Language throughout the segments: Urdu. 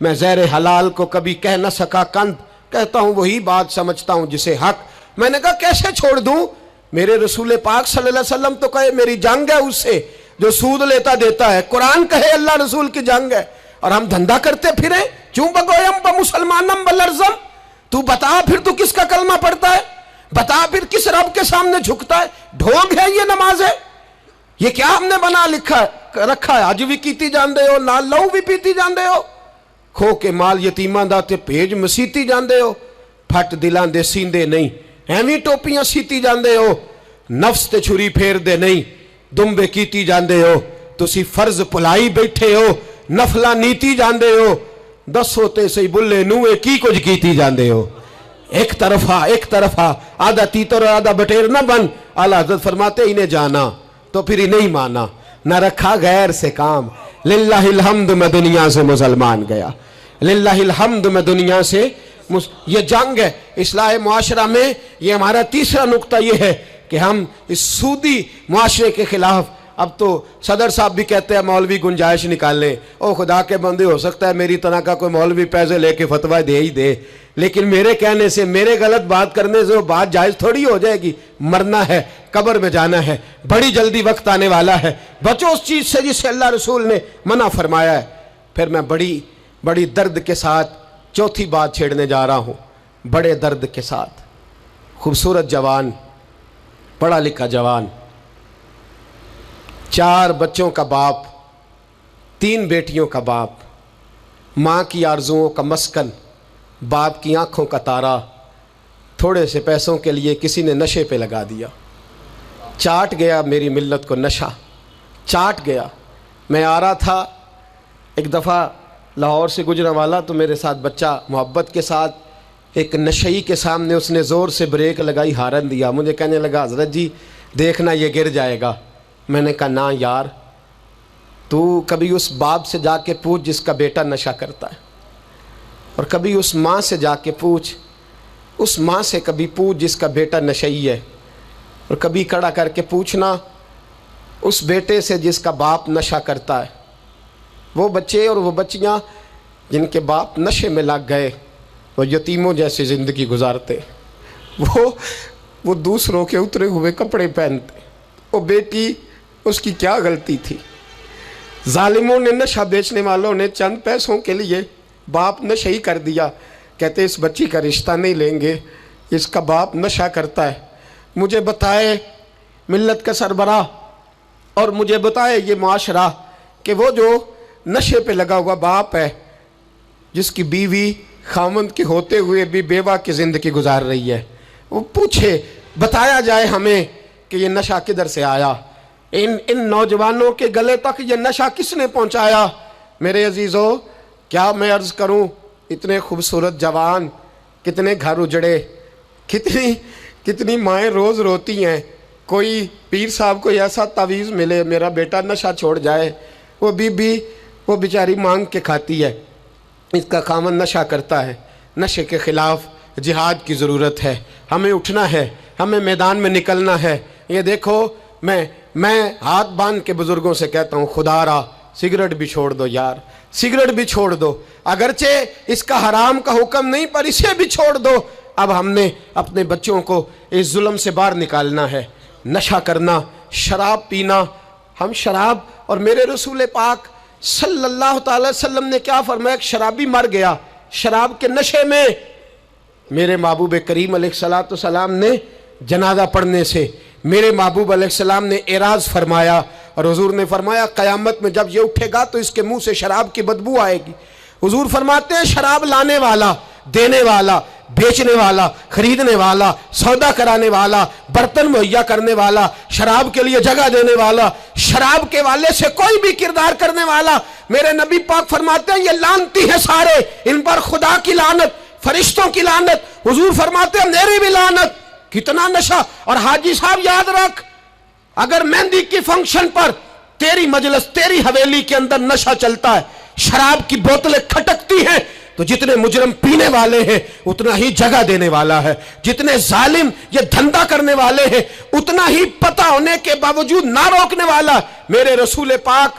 میں زیر حلال کو کبھی کہہ نہ سکا کند، کہتا ہوں وہی بات سمجھتا ہوں جسے حق۔ میں نے کہا کیسے چھوڑ دوں؟ میرے رسول پاک صلی اللہ علیہ وسلم تو کہے میری جنگ ہے اس سے جو سود لیتا دیتا ہے، قرآن کہے اللہ رسول کی جنگ ہے، اور ہم دھندا کرتے پھریں چوں بگویم بمسلمانم بلرزم۔ تو بتا پھر تو کس کا کلمہ پڑھتا ہے، بتا پھر کس رب کے سامنے جھکتا ہے؟ ڈھونگ ہے یہ نماز ہے؟ یہ کیا ہم نے بنا رکھا ہے؟ اج بھی کیتی جاندے ہو، نال لہو بھی پیتی جاندے ہو، کھو کے مال یتیماں دا تے بھیج مسیتی جاندے ہو، پھٹ دلاں دے سیندے نہیں، ایویں ٹوپیاں سیتی جاندے ہو، نفس تے چھری پھیر دے نہیں، دمبے کیتی جاندے ہو، تسی فرض پلائی بیٹھے ہو، نفلا نیتی جاندے ہو، دسو تے سی بلے نوے کی کچھ کیتی جاندے ہو۔ ایک طرفہ آدھا تیتر اور آدھا بٹیر نہ بن۔ اعلیٰ حضرت فرماتے انہیں جانا تو پھر انہیں مانا، نہ رکھا غیر سے کام۔ للہ الحمد میں دنیا سے مسلمان گیا، للہ الحمد میں دنیا سے یہ جنگ ہے اصلاح معاشرہ میں۔ یہ ہمارا تیسرا نقطہ یہ ہے کہ ہم اس سودی معاشرے کے خلاف، اب تو صدر صاحب بھی کہتے ہیں مولوی گنجائش نکال لیں۔ او خدا کے بندے، ہو سکتا ہے میری طرح کا کوئی مولوی پیسے لے کے فتویٰ دے ہی دے، لیکن میرے کہنے سے، میرے غلط بات کرنے سے وہ بات جائز تھوڑی ہو جائے گی۔ مرنا ہے، قبر میں جانا ہے، بڑی جلدی وقت آنے والا ہے، بچو اس چیز سے جس سے اللہ رسول نے منع فرمایا ہے۔ پھر میں بڑی درد کے ساتھ چوتھی بات چھیڑنے جا رہا ہوں، بڑے درد کے ساتھ۔ خوبصورت جوان، پڑھا لکھا جوان، 4 بچوں کا باپ، 3 بیٹیوں کا باپ، ماں کی آرزوؤں کا مسکن، باپ کی آنکھوں کا تارا، تھوڑے سے پیسوں کے لیے کسی نے نشے پہ لگا دیا، چاٹ گیا میری ملت کو نشہ، چاٹ گیا۔ میں آ رہا تھا ایک دفعہ لاہور سے گزرنے والا، تو میرے ساتھ بچہ محبت کے ساتھ ایک نشئی کے سامنے اس نے زور سے بریک لگائی، ہارن دیا، مجھے کہنے لگا حضرت جی دیکھنا یہ گر جائے گا۔ میں نے کہا نہ یار، تو کبھی اس باپ سے جا کے پوچھ جس کا بیٹا نشہ کرتا ہے، اور کبھی اس ماں سے جا کے پوچھ، اس ماں سے کبھی پوچھ جس کا بیٹا نشئی ہے، اور کبھی کھڑا کر کے پوچھنا اس بیٹے سے جس کا باپ نشہ کرتا ہے۔ وہ بچے اور وہ بچیاں جن کے باپ نشے میں لگ گئے، وہ یتیموں جیسی زندگی گزارتے، وہ دوسروں کے اترے ہوئے کپڑے پہنتے۔ وہ بیٹی، اس کی کیا غلطی تھی؟ ظالموں نے، نشہ بیچنے والوں نے چند پیسوں کے لیے باپ نشئی کر دیا، کہتے اس بچی کا رشتہ نہیں لیں گے، اس کا باپ نشہ کرتا ہے۔ مجھے بتائے ملت کا سربراہ اور مجھے بتائے یہ معاشرہ کہ وہ جو نشے پہ لگا ہوا باپ ہے، جس کی بیوی خامند کے ہوتے ہوئے بھی بیوہ کی زندگی گزار رہی ہے، وہ پوچھے، بتایا جائے ہمیں کہ یہ نشہ کدھر سے آیا، ان نوجوانوں کے گلے تک یہ نشہ کس نے پہنچایا؟ میرے عزیزو، کیا میں عرض کروں، اتنے خوبصورت جوان، کتنے گھر اجڑے، کتنی مائیں روز روتی ہیں، کوئی پیر صاحب کو ایسا تعویذ ملے میرا بیٹا نشہ چھوڑ جائے، وہ بی وہ بیچاری مانگ کے کھاتی ہے، اس کا خامن نشہ کرتا ہے۔ نشے کے خلاف جہاد کی ضرورت ہے، ہمیں اٹھنا ہے، ہمیں میدان میں نکلنا ہے۔ یہ دیکھو، میں ہاتھ باندھ کے بزرگوں سے کہتا ہوں، خدا را سگریٹ بھی چھوڑ دو یار، سگریٹ بھی چھوڑ دو، اگرچہ اس کا حرام کا حکم نہیں پر اسے بھی چھوڑ دو۔ اب ہم نے اپنے بچوں کو اس ظلم سے باہر نکالنا ہے۔ نشہ کرنا، شراب پینا، ہم شراب، اور میرے رسول پاک صلی اللہ تعالی وسلم نے کیا فرمایا؟ ایک شرابی مر گیا شراب کے نشے میں، میرے محبوب کریم علیہ السلام نے جنازہ پڑھنے سے، میرے محبوب علیہ السلام نے اعراض فرمایا، اور حضور نے فرمایا قیامت میں جب یہ اٹھے گا تو اس کے منہ سے شراب کی بدبو آئے گی۔ حضور فرماتے ہیں شراب لانے والا، دینے والا، بیچنے والا، خریدنے والا، سودا کرانے والا، برتن مہیا کرنے والا، شراب کے لیے جگہ دینے والا، شراب کے والے سے کوئی بھی کردار کرنے والا، میرے نبی پاک فرماتے ہیں یہ لعنتی ہیں سارے، ان پر خدا کی لعنت، فرشتوں کی لعنت، حضور فرماتے ہیں میری بھی لعنت۔ کتنا نشہ! اور حاجی صاحب یاد رکھ، اگر مہندی کی فنکشن پر تیری مجلس، تیری حویلی کے اندر نشہ چلتا ہے، شراب کی بوتلیں کھٹکتی ہیں، تو جتنے مجرم پینے والے ہیں اتنا ہی جگہ دینے والا ہے، جتنے ظالم یہ دھندا کرنے والے ہیں اتنا ہی پتہ ہونے کے باوجود نہ روکنے والا۔ میرے رسول پاک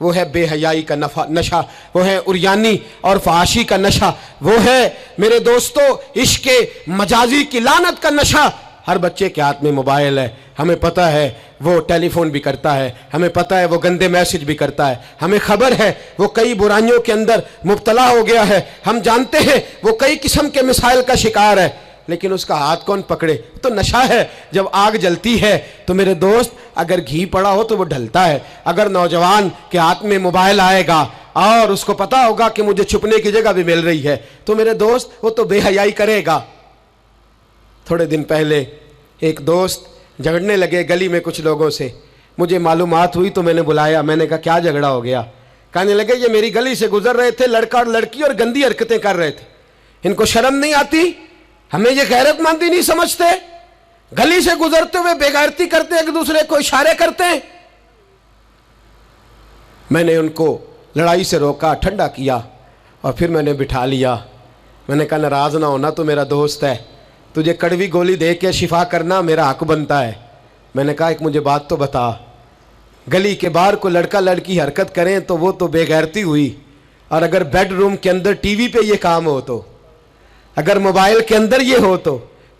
وہ ہے بے حیائی کا نشہ، وہ ہے عریانی اور فحاشی کا نشہ، وہ ہے میرے دوستو عشق مجازی کی لعنت کا نشہ۔ ہر بچے کے ہاتھ میں موبائل ہے، ہمیں پتہ ہے وہ ٹیلی فون بھی کرتا ہے، ہمیں پتہ ہے وہ گندے میسج بھی کرتا ہے، ہمیں خبر ہے وہ کئی برائیوں کے اندر مبتلا ہو گیا ہے، ہم جانتے ہیں وہ کئی قسم کے مسائل کا شکار ہے، لیکن اس کا ہاتھ کون پکڑے؟ تو نشہ ہے۔ جب آگ جلتی ہے تو میرے دوست اگر گھی پڑا ہو تو وہ ڈھلتا ہے۔ اگر نوجوان کے ہاتھ میں موبائل آئے گا اور اس کو پتا ہوگا کہ مجھے چھپنے کی جگہ بھی مل رہی ہے تو میرے دوست وہ تو بے حیائی کرے گا۔ تھوڑے دن پہلے ایک دوست جھگڑنے لگے گلی میں کچھ لوگوں سے، مجھے معلومات ہوئی تو میں نے بلایا، میں نے کہا کیا جھگڑا ہو گیا؟ کہنے لگے یہ میری گلی سے گزر رہے تھے لڑکا اور لڑکی اور گندی حرکتیں کر رہے تھے، ان کو شرم نہیں آتی؟ ہمیں یہ غیرت مندی نہیں سمجھتے؟ گلی سے گزرتے ہوئے بے غیرتی کرتے ایک دوسرے کو اشارے کرتے ہیں۔ میں نے ان کو لڑائی سے روکا، ٹھنڈا کیا اور پھر میں نے بٹھا لیا۔ میں نے کہا ناراض نہ ہونا، تو میرا دوست ہے، تجھے کڑوی گولی دے کے شفا کرنا میرا حق بنتا ہے۔ میں نے کہا ایک مجھے بات تو بتا، گلی کے باہر کو لڑکا لڑکی حرکت کریں تو وہ تو بے غیرتی ہوئی، اور اگر بیڈ روم کے اندر ٹی وی پہ یہ کام ہو تو، اگر موبائل کے اندر یہ ہو تو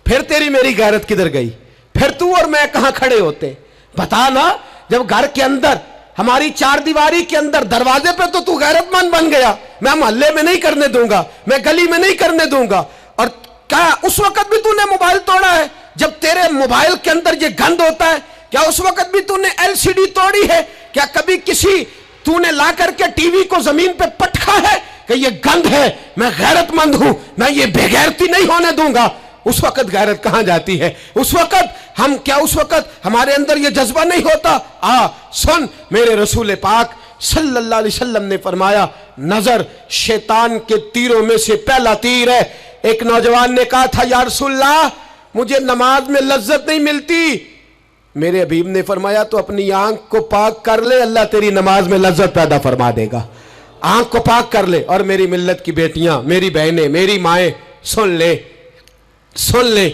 پھر تیری میری غیرت کدھر گئی؟ پھر تو اور میں کہاں کھڑے ہوتے؟ بتا نا، جب گھر کے اندر ہماری چار دیواری کے اندر دروازے پہ تو غیرت مند بن گیا، میں محلے میں نہیں کرنے دوں گا، میں گلی میں نہیں کرنے دوں گا، اور کیا اس وقت بھی تو نے موبائل توڑا ہے جب تیرے موبائل کے اندر یہ گند ہوتا ہے؟ کیا اس وقت بھی تو نے ایل سی ڈی توڑی ہے؟ کیا کبھی کسی تو نے لا کر کے ٹی وی کو زمین پہ پٹکا ہے کہ یہ گند ہے، میں غیرت مند ہوں، میں یہ بے غیرتی نہیں ہونے دوں گا؟ اس وقت غیرت کہاں جاتی ہے؟ اس وقت ہمارے اندر یہ جذبہ نہیں ہوتا؟ سن، میرے رسول پاک صلی اللہ علیہ وسلم نے فرمایا نظر شیطان کے تیروں میں سے پہلا تیر ہے۔ ایک نوجوان نے کہا تھا یا رسول اللہ مجھے نماز میں لذت نہیں ملتی، میرے حبیب نے فرمایا تو اپنی آنکھ کو پاک کر لے، اللہ تیری نماز میں لذت پیدا فرما دے گا۔ آنکھ کو پاک کر لے۔ اور میری ملت کی بیٹیاں، میری بہنیں، میری مائیں، سن لے،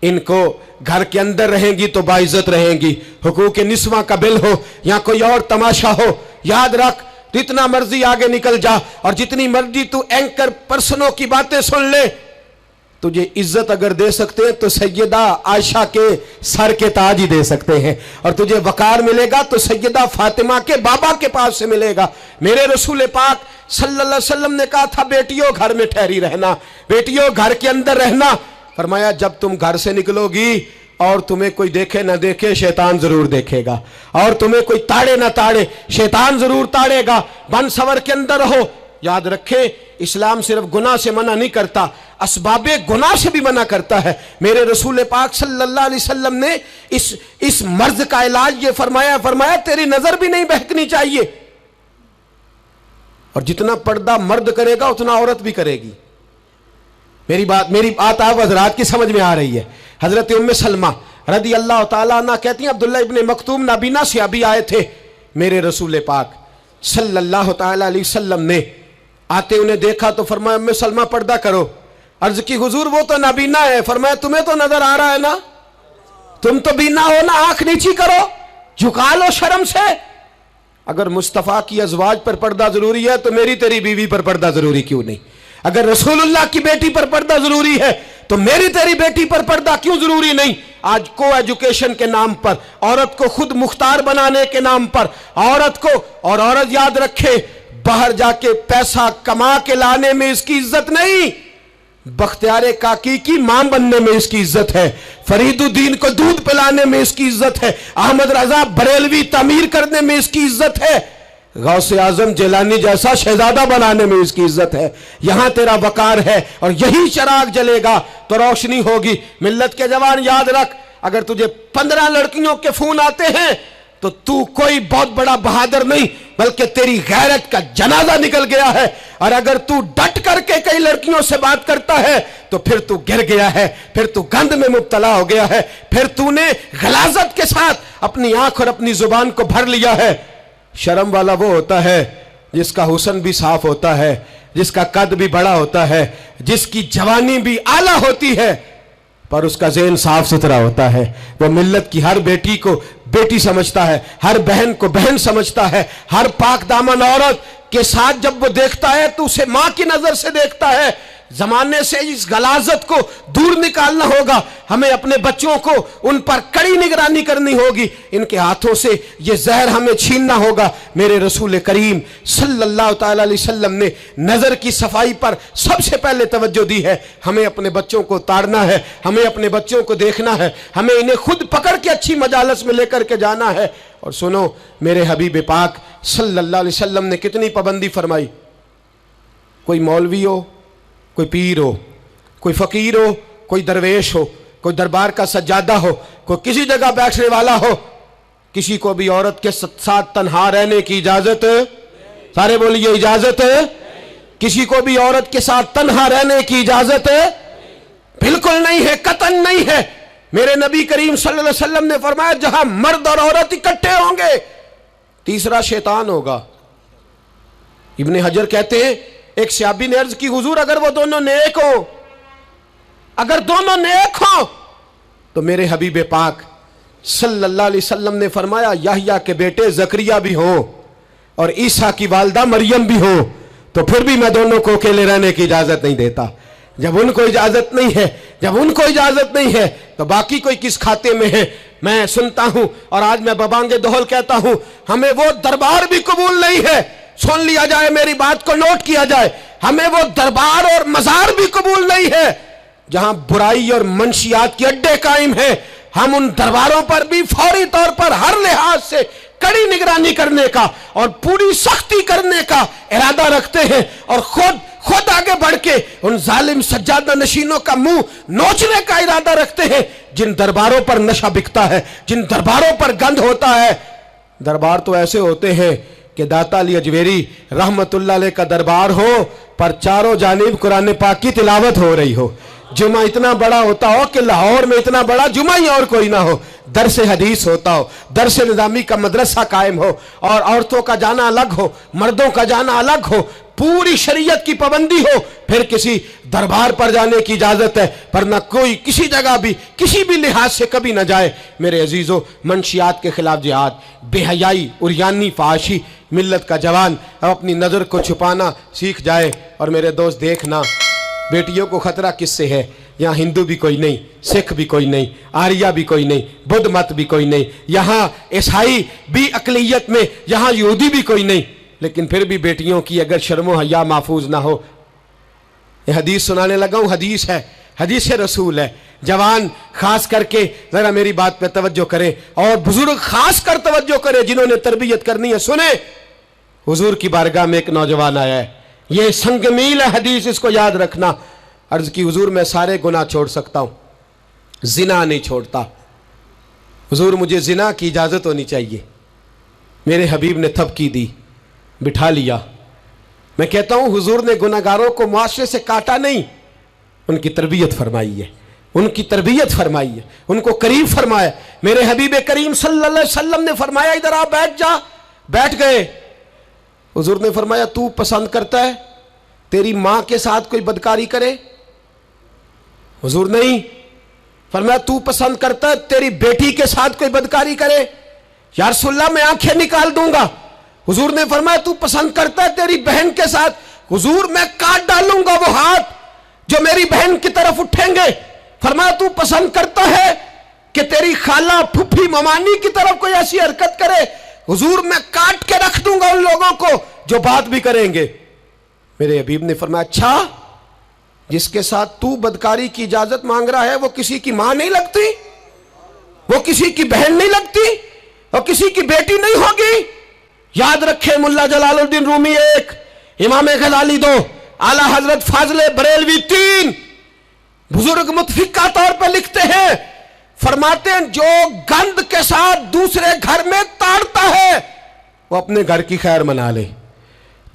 ان کو گھر کے اندر رہیں گی تو باعزت رہیں گی۔ حقوق نسواں کا بل ہو یا کوئی اور تماشا ہو، یاد رکھ جتنا مرضی آگے نکل جا اور جتنی مرضی تو اینکر پرسنوں کی باتیں سن لے، تجھے عزت اگر دے سکتے ہیں تو سیدہ عائشہ کے سر کے تاج ہی دے سکتے ہیں، اور تجھے وقار ملے گا تو سیدہ فاطمہ کے بابا کے پاس سے ملے گا۔ میرے رسول پاک صلی اللہ علیہ وسلم نے کہا تھا بیٹیوں گھر میں ٹھہری رہنا، بیٹیوں گھر کے اندر رہنا۔ فرمایا جب تم گھر سے نکلو گی اور تمہیں کوئی دیکھے نہ دیکھے شیطان ضرور دیکھے گا، اور تمہیں کوئی تاڑے نہ تاڑے شیطان ضرور تاڑے گا۔ بن سور کے اندر رہو۔ یاد رکھیں اسلام صرف گناہ سے منع نہیں کرتا، اسباب گناہ سے بھی منع کرتا ہے۔ میرے رسول پاک صلی اللہ علیہ وسلم نے اس مرض کا علاج یہ فرمایا تیری نظر بھی نہیں بہکنی چاہیے، اور جتنا پردہ مرد کرے گا اتنا عورت بھی کرے گی۔ میری بات آپ حضرات کی سمجھ میں آ رہی ہے؟ حضرت ام سلمہ رضی اللہ تعالیٰ عنہ کہتی ہیں عبداللہ ابن مکتوم نابینا سے ابھی آئے تھے، میرے رسول پاک صلی اللہ تعالیٰ علیہ وسلم نے آتے انہیں دیکھا تو فرمایا ام سلمہ پردہ کرو۔ عرض کی حضور وہ تو نابینا ہے۔ فرمایا تمہیں تو نظر آ رہا ہے نا، تم تو بینا ہو نا، آنکھ نیچی کرو، جھکا لو شرم سے۔ اگر مصطفیٰ کی ازواج پر پردہ ضروری ہے تو میری تیری بیوی پر پردہ ضروری کیوں نہیں؟ اگر رسول اللہ کی بیٹی پر پردہ ضروری ہے تو میری تیری بیٹی پر پردہ کیوں ضروری نہیں؟ آج کو ایجوکیشن کے نام پر، عورت کو خود مختار بنانے کے نام پر اور عورت یاد رکھے باہر جا کے پیسہ کما کے لانے میں اس کی عزت نہیں، بختیار کاکی کی ماں بننے میں اس کی عزت ہے، فرید الدین کو دودھ پلانے میں اس کی عزت ہے، احمد رضا بریلوی تعمیر کرنے میں اس کی عزت ہے، غوث اعظم جیلانی جیسا شہزادہ بنانے میں اس کی عزت ہے۔ یہاں تیرا وقار ہے اور یہی چراغ جلے گا تو روشنی ہوگی۔ ملت کے جوان یاد رکھ، اگر تجھے 15 لڑکیوں کے فون آتے ہیں تو تو کوئی بہت بڑا بہادر نہیں، بلکہ تیری غیرت کا جنازہ نکل گیا ہے، اور اگر تو ڈٹ کر کے کئی لڑکیوں سے بات کرتا ہے تو پھر تو گر گیا ہے، پھر تو گند میں مبتلا ہو گیا ہے، پھر تو نے غلاظت کے ساتھ اپنی آنکھ اور اپنی زبان کو بھر لیا ہے۔ شرم والا وہ ہوتا ہے جس کا حسن بھی صاف ہوتا ہے، جس کا قد بھی بڑا ہوتا ہے، جس کی جوانی بھی اعلیٰ ہوتی ہے، پر اس کا ذہن صاف ستھرا ہوتا ہے. وہ ملت کی ہر بیٹی کو بیٹی سمجھتا ہے, ہر بہن کو بہن سمجھتا ہے. ہر پاک دامن عورت کے ساتھ جب وہ دیکھتا ہے تو اسے ماں کی نظر سے دیکھتا ہے. زمانے سے اس غلاظت کو دور نکالنا ہوگا. ہمیں اپنے بچوں کو ان پر کڑی نگرانی کرنی ہوگی. ان کے ہاتھوں سے یہ زہر ہمیں چھیننا ہوگا. میرے رسول کریم صلی اللہ تعالی علیہ وسلم نے نظر کی صفائی پر سب سے پہلے توجہ دی ہے. ہمیں اپنے بچوں کو تاڑنا ہے, ہمیں اپنے بچوں کو دیکھنا ہے, ہمیں انہیں خود پکڑ کے اچھی مجالس میں لے کر کے جانا ہے. اور سنو, میرے حبیب پاک صلی اللہ علیہ وسلم نے کتنی پابندی فرمائی. کوئی مولوی ہو, کوئی پیر ہو, کوئی فقیر ہو, کوئی درویش ہو, کوئی دربار کا سجادہ ہو, کوئی کسی جگہ بیٹھنے والا ہو, کسی کو بھی عورت کے ساتھ تنہا رہنے کی اجازت, سارے بولیے اجازت, کسی کو بھی عورت کے ساتھ تنہا رہنے کی اجازت بالکل نہیں ہے, قطعاً نہیں ہے. میرے نبی کریم صلی اللہ علیہ وسلم نے فرمایا جہاں مرد اور عورت اکٹھے ہوں گے تیسرا شیطان ہوگا. ابن حجر کہتے ہیں ایک صحابی نے عرض کی حضور اگر وہ دونوں نیک ہوں, اگر دونوں نیک ہوں تو میرے حبیب پاک صلی اللہ علیہ وسلم نے فرمایا یحییٰ کے بیٹے زکریا بھی ہوں اور عیسیٰ کی والدہ مریم بھی ہوں تو پھر بھی میں دونوں کو اکیلے رہنے کی اجازت نہیں دیتا. جب ان کو اجازت نہیں ہے, جب ان کو اجازت نہیں ہے تو باقی کوئی کس کھاتے میں ہے. میں سنتا ہوں اور آج میں ببانگ دہل کہتا ہوں ہمیں وہ دربار بھی قبول نہیں ہے. سن لیا جائے, میری بات کو نوٹ کیا جائے, ہمیں وہ دربار اور مزار بھی قبول نہیں ہے جہاں برائی اور منشیات کے اڈے قائم ہیں. ہم ان درباروں پر بھی فوری طور پر ہر لحاظ سے کڑی نگرانی کرنے کا اور پوری سختی کرنے کا ارادہ رکھتے ہیں اور خود آگے بڑھ کے ان ظالم سجادہ نشینوں کا منہ نوچنے کا ارادہ رکھتے ہیں جن درباروں پر نشہ بکتا ہے, جن درباروں پر گند ہوتا ہے. دربار تو ایسے ہوتے ہیں کہ داتا علی اجویری رحمت اللہ علیہ کا دربار ہو پر چاروں جانب قرآن پاک کی تلاوت ہو رہی ہو. جمعہ اتنا بڑا ہوتا ہو کہ لاہور میں اتنا بڑا جمعہ ہی اور کوئی نہ ہو, درس حدیث ہوتا ہو, درس نظامی کا مدرسہ قائم ہو اور عورتوں کا جانا الگ ہو, مردوں کا جانا الگ ہو, پوری شریعت کی پابندی ہو, پھر کسی دربار پر جانے کی اجازت ہے پر نہ کوئی کسی جگہ بھی کسی بھی لحاظ سے کبھی نہ جائے. میرے عزیزو, منشیات کے خلاف جہاد, بے حیائی, عریانی, فحاشی, ملت کا جوان اب اپنی نظر کو چھپانا سیکھ جائے. اور میرے دوست دیکھنا, بیٹیوں کو خطرہ کس سے ہے؟ یہاں ہندو بھی کوئی نہیں, سکھ بھی کوئی نہیں, آریہ بھی کوئی نہیں, بدھ مت بھی کوئی نہیں, یہاں عیسائی بھی اقلیت میں, یہاں یہودی بھی کوئی نہیں, لیکن پھر بھی بیٹیوں کی اگر شرم و حیا محفوظ نہ ہو. یہ حدیث سنانے لگا ہوں, حدیث ہے, حدیث رسول ہے. جوان خاص کر کے ذرا میری بات پہ توجہ کریں اور بزرگ خاص کر توجہ کریں جنہوں نے تربیت کرنی ہے. سنیں, حضور کی بارگاہ میں ایک نوجوان آیا ہے, یہ سنگ میل ہے حدیث, اس کو یاد رکھنا. عرض کی حضور میں سارے گناہ چھوڑ سکتا ہوں, زنا نہیں چھوڑتا. حضور مجھے زنا کی اجازت ہونی چاہیے. میرے حبیب نے تھپکی دی, بٹھا لیا. میں کہتا ہوں حضور نے گناہگاروں کو معاشرے سے کاٹا نہیں, ان کی تربیت فرمائی ہے, ان کی تربیت فرمائی ہے, ان کو قریب فرمایا. میرے حبیب کریم صلی اللہ علیہ وسلم نے فرمایا ادھر آ بیٹھ جا, بیٹھ گئے. حضور نے فرمایا تو پسند کرتا ہے تیری ماں کے ساتھ کوئی بدکاری کرے؟ حضور نہیں. فرمایا تو پسند کرتا ہے تیری بیٹی کے ساتھ کوئی بدکاری کرے؟ یا رسول اللہ میں آنکھیں نکال دوں گا. حضور نے فرمایا تو پسند کرتا ہے تیری بہن کے ساتھ؟ حضور میں کاٹ ڈالوں گا وہ ہاتھ جو میری بہن کی طرف اٹھیں گے. فرمایا تو پسند کرتا ہے کہ تیری خالہ, پھپھی, ممانی کی طرف کوئی ایسی حرکت کرے؟ حضور میں کاٹ کے رکھ دوں گا ان لوگوں کو جو بات بھی کریں گے. میرے حبیب نے فرمایا اچھا, جس کے ساتھ تو بدکاری کی اجازت مانگ رہا ہے وہ کسی کی ماں نہیں لگتی, وہ کسی کی بہن نہیں لگتی, وہ کسی کی بیٹی نہیں ہوگی؟ یاد رکھیں, ملا جلال الدین رومی 1, امام غزالی 2, اعلیٰ حضرت فاضل بریلوی 3, بزرگ متفقہ طور پر لکھتے ہیں, فرماتے ہیں جو گند کے ساتھ دوسرے گھر میں تاڑتا ہے وہ اپنے گھر کی خیر منا لے.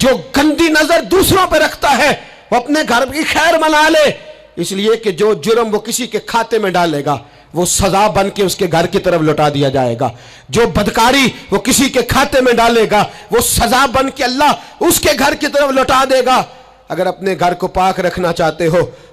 جو گندی نظر دوسروں پہ رکھتا ہے وہ اپنے گھر کی خیر منا لے. اس لیے کہ جو جرم وہ کسی کے کھاتے میں ڈالے گا وہ سزا بن کے اس کے گھر کی طرف لوٹا دیا جائے گا. جو بدکاری وہ کسی کے کھاتے میں ڈالے گا وہ سزا بن کے اللہ اس کے گھر کی طرف لوٹا دے گا. اگر اپنے گھر کو پاک رکھنا چاہتے ہو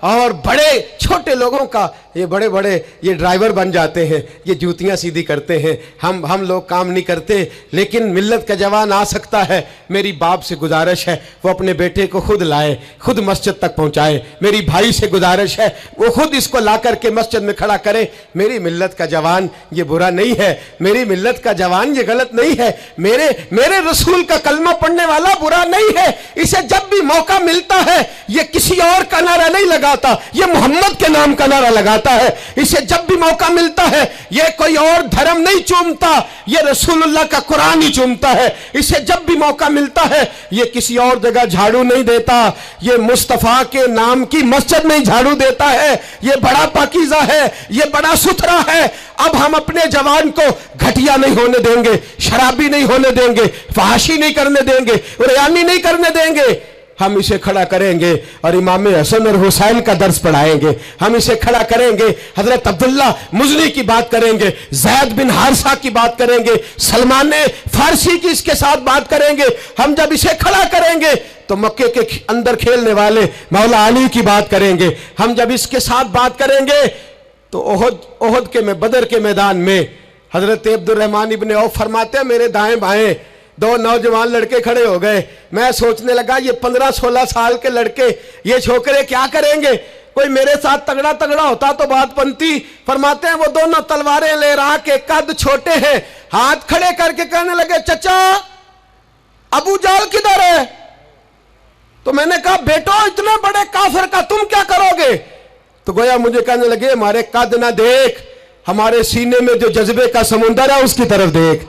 اور بڑے چھوٹے لوگوں کا یہ بڑے بڑے یہ ڈرائیور بن جاتے ہیں, یہ جوتیاں سیدھی کرتے ہیں. ہم لوگ کام نہیں کرتے, لیکن ملت کا جوان آ سکتا ہے. میری باپ سے گزارش ہے وہ اپنے بیٹے کو خود لائے, خود مسجد تک پہنچائے. میری بھائی سے گزارش ہے وہ خود اس کو لا کر کے مسجد میں کھڑا کرے. میری ملت کا جوان یہ برا نہیں ہے, میری ملت کا جوان یہ غلط نہیں ہے, میرے رسول کا کلمہ پڑھنے والا برا نہیں ہے. اسے جب بھی موقع ملتا ہے یہ کسی اور کا نعرہ نہیں لگاتا, یہ محمد کے نام کا نعرہ لگاتا ہے. اسے جب بھی موقع ملتا ہے یہ کوئی اور دھرم نہیں چومتا, یہ رسول اللہ کا قرآن ہی چومتا ہے. اسے جب بھی موقع ملتا ہے یہ کسی اور جگہ جھاڑو نہیں دیتا, یہ مصطفیٰ کے نام کی مسجد میں جھاڑو دیتا ہے. یہ بڑا پاکیزہ ہے, یہ بڑا ستھرا ہے. اب ہم اپنے جوان کو گھٹیا نہیں ہونے دیں گے, شرابی نہیں ہونے دیں گے, فحاشی نہیں کرنے دیں گے, ریانی نہیں کرنے دیں گے. ہم اسے کھڑا کریں گے اور امام حسن اور حسین کا درس پڑھائیں گے. ہم اسے کھڑا کریں گے, حضرت عبداللہ مزنی کی بات کریں گے, زید بن حارثہ کی بات کریں گے, سلمان فارسی کی اس کے ساتھ بات کریں گے. ہم جب اسے کھڑا کریں گے تو مکے کے اندر کھیلنے والے مولا علی کی بات کریں گے. ہم جب اس کے ساتھ بات کریں گے تو احد کے بدر کے میدان میں حضرت عبد الرحمن ابن عوف فرماتے ہیں میرے دائیں بائیں دو نوجوان لڑکے کھڑے ہو گئے. میں سوچنے لگا یہ 15-16 سال کے لڑکے یہ چھوکرے کیا کریں گے, کوئی میرے ساتھ تگڑا ہوتا تو بات بنتی. فرماتے ہیں وہ دونوں تلواریں لے رہا کے قد چھوٹے ہیں, ہاتھ کھڑے کر کے کہنے لگے چچا ابو جہل کدھر ہے؟ تو میں نے کہا بیٹو اتنے بڑے کافر کا تم کیا کرو گے؟ تو گویا مجھے کہنے لگے ہمارے قد نہ دیکھ, ہمارے سینے میں جو جذبے کا سمندر ہے اس کی طرف دیکھ.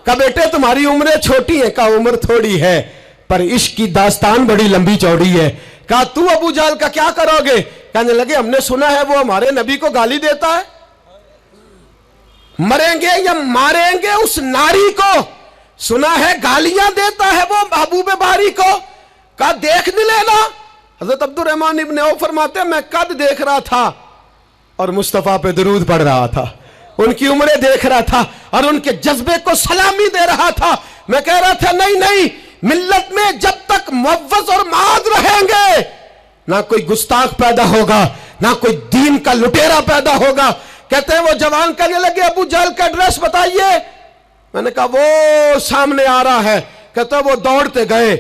کہا بیٹے تمہاری عمریں چھوٹی ہیں. کہا عمر تھوڑی ہے پر عشق کی داستان بڑی لمبی چوڑی ہے. کہا تو ابو جہل کا کیا کرو گے؟ کہنے لگے ہم نے سنا ہے وہ ہمارے نبی کو گالی دیتا ہے, مریں گے یا ماریں گے اس ناری کو, سنا ہے گالیاں دیتا ہے وہ محبوب باری کو. کہا دیکھ نہیں لینا. حضرت عبد الرحمن ابن عوف فرماتے ہیں میں قد دیکھ رہا تھا اور مصطفیٰ پہ درود پڑھ رہا تھا, ان کی عمریں دیکھ رہا تھا اور ان کے جذبے کو سلامی دے رہا تھا. میں کہہ رہا تھا نہیں ملت میں جب تک معوض اور معاذ رہیں گے نہ کوئی گستاخ پیدا ہوگا, نہ کوئی دین کا لٹیرا پیدا ہوگا. کہتے ہیں وہ جوان کہنے لگے ابو جہل کا ایڈریس بتائیے. میں نے کہا وہ سامنے آ رہا ہے. کہتا وہ دوڑتے گئے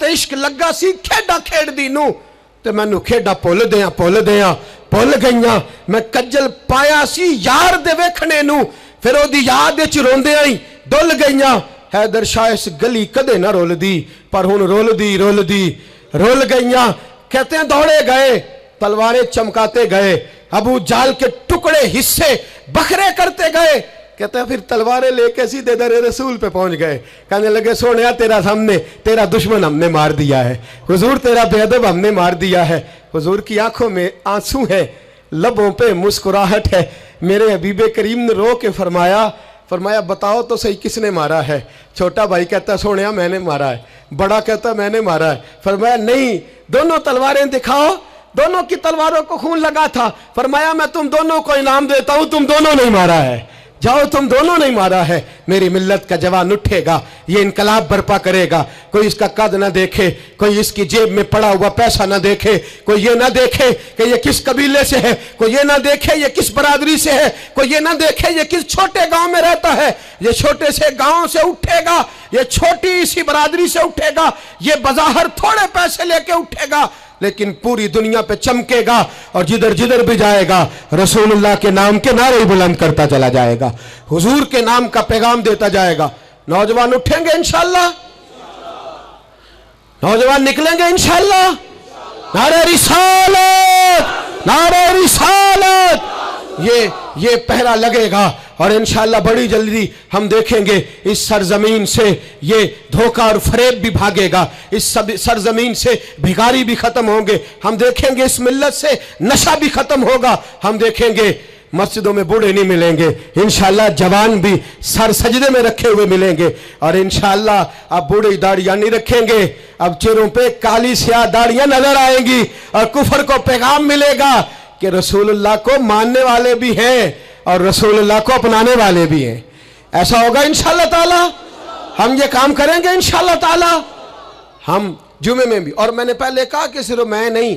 عشق لگا سی کھیڈا کھیڑ دی نو تے میں نو کھیڈا پول گئیاں میں کجل پایا سی یار دے ویکھنے نو, پھر او دی یاد وچ روندے آئی ڈل گئیاں. حیدر شاہ اس گلی کدے نہ رول دی پر ہن رول گئیاں. کہتے ہیں دوڑے گئے تلواریں چمکاتے گئے, ابو جہل کے ٹکڑے حصے بکھرے کرتے گئے. کہتے ہیں پھر تلواریں لے کے سیدھے در رسول پہ پہنچ گئے. کہنے لگے سونیا تیرا سامنے تیرا دشمن ہم نے مار دیا ہے, حضور تیرا بے ادب ہم نے مار دیا ہے. حضور کی آنکھوں میں آنسو ہے, لبوں پہ مسکراہٹ ہے. میرے حبیب کریم نے رو کے فرمایا بتاؤ تو صحیح کس نے مارا ہے؟ چھوٹا بھائی کہتا سونیا میں نے مارا ہے, بڑا کہتا میں نے مارا ہے. فرمایا نہیں دونوں تلواریں دکھاؤ, دونوں کی تلواروں کو خون لگا تھا. فرمایا میں تم دونوں کو انعام دیتا ہوں, تم دونوں نہیں مارا ہے, جاؤ تم دونوں نہیں مارا ہے. میری ملت کا جوان اٹھے گا, یہ انقلاب برپا کرے گا. کوئی اس کا قد نہ دیکھے, کوئی اس کی جیب میں پڑا ہوا پیسہ نہ دیکھے, کوئی یہ نہ دیکھے کہ یہ کس قبیلے سے ہے, کوئی یہ نہ دیکھے یہ کس برادری سے ہے, کوئی یہ نہ دیکھے یہ کس چھوٹے گاؤں میں رہتا ہے. یہ چھوٹے سے گاؤں سے اٹھے گا, یہ چھوٹی سی برادری سے اٹھے گا, یہ بظاہر تھوڑے پیسے لے کے اٹھے گا لیکن پوری دنیا پہ چمکے گا اور جدھر بھی جائے گا رسول اللہ کے نام کے نعرے بلند کرتا چلا جائے گا, حضور کے نام کا پیغام دیتا جائے گا. نوجوان اٹھیں گے انشاءاللہ, نوجوان نکلیں گے انشاءاللہ. نعرہ رسالت یہ پہرا لگے گا اور انشاءاللہ بڑی جلدی ہم دیکھیں گے اس سرزمین سے یہ دھوکہ اور فریب بھی بھاگے گا, اس سرزمین سے بھکاری بھی ختم ہوں گے. ہم دیکھیں گے اس ملت سے نشہ بھی ختم ہوگا. ہم دیکھیں گے مسجدوں میں بوڑھے نہیں ملیں گے انشاءاللہ, جوان بھی سر سجدے میں رکھے ہوئے ملیں گے. اور انشاءاللہ اب بوڑھے داڑیاں نہیں رکھیں گے, اب چہروں پہ کالی سیاہ داڑیاں نظر آئیں گی اور کفر کو پیغام ملے گا کہ رسول اللہ کو ماننے والے بھی ہیں اور رسول اللہ کو اپنانے والے بھی ہیں. ایسا ہوگا انشاءاللہ تعالی, ہم یہ کام کریں گے انشاءاللہ تعالی. ہم جمعے میں بھی, اور میں نے پہلے کہا کہ صرف میں نہیں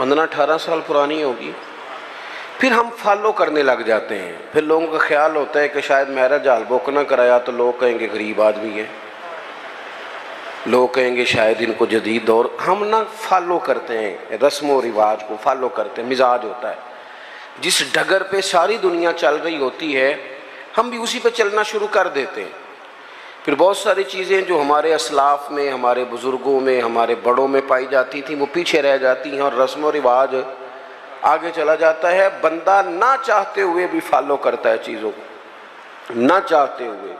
15-18 سال پرانی ہوگی. پھر ہم فالو کرنے لگ جاتے ہیں. پھر لوگوں کا خیال ہوتا ہے کہ شاید میرا جال بک نہ کرایا تو لوگ کہیں گے غریب آدمی ہے، لوگ کہیں گے شاید ان کو جدید دور. ہم نہ فالو کرتے ہیں رسم و رواج کو، فالو کرتے ہیں. مزاج ہوتا ہے جس ڈگر پہ ساری دنیا چل رہی ہوتی ہے ہم بھی اسی پہ چلنا شروع کر دیتے ہیں. پھر بہت ساری چیزیں جو ہمارے اسلاف میں، ہمارے بزرگوں میں، ہمارے بڑوں میں پائی جاتی تھیں وہ پیچھے رہ جاتی ہیں اور رسم و رواج آگے چلا جاتا ہے. بندہ نہ چاہتے ہوئے بھی فالو کرتا ہے چیزوں کو، نہ چاہتے ہوئے.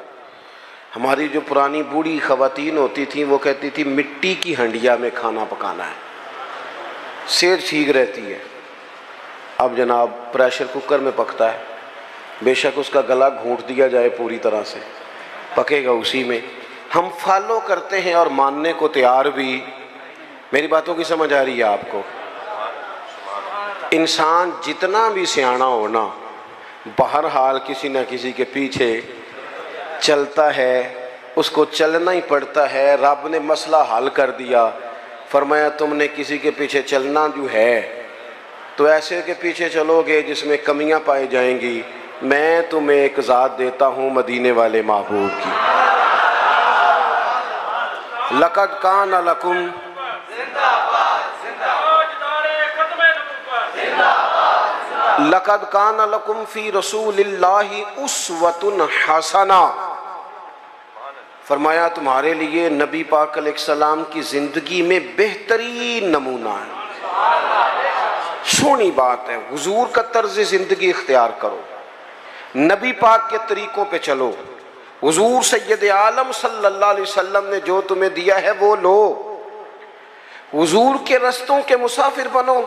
ہماری جو پرانی بوڑھی خواتین ہوتی تھیں وہ کہتی تھی مٹی کی ہنڈیا میں کھانا پکانا ہے، صحت ٹھیک رہتی ہے. اب جناب پریشر کوکر میں پکتا ہے، بے شک اس کا گلا گھونٹ دیا جائے پوری طرح سے، پکے گا اسی میں. ہم فالو کرتے ہیں اور ماننے کو تیار بھی. میری باتوں کی سمجھ آ رہی ہے آپ کو؟ انسان جتنا بھی سیاںا ہونا بہرحال کسی نہ کسی کے پیچھے چلتا ہے، اس کو چلنا ہی پڑتا ہے. رب نے مسئلہ حل کر دیا، فرمایا تم نے کسی کے پیچھے چلنا جو ہے تو ایسے کے پیچھے چلو گے جس میں کمیاں پائی جائیں گی. میں تمہیں ایک ذات دیتا ہوں مدینے والے محبوب کی. لقد کان لکم لقد کان لکم فی رسول اللہ اسوۃ حسنہ. فرمایا تمہارے لیے نبی پاک علیہ السلام کی زندگی میں بہترین نمونہ ہے. سونی بات ہے. حضور کا طرز زندگی اختیار کرو، نبی پاک کے طریقوں پہ چلو. حضور سید عالم صلی اللہ علیہ وسلم نے جو تمہیں دیا ہے وہ لو. حضور کے رستوں کے مسافر بنو.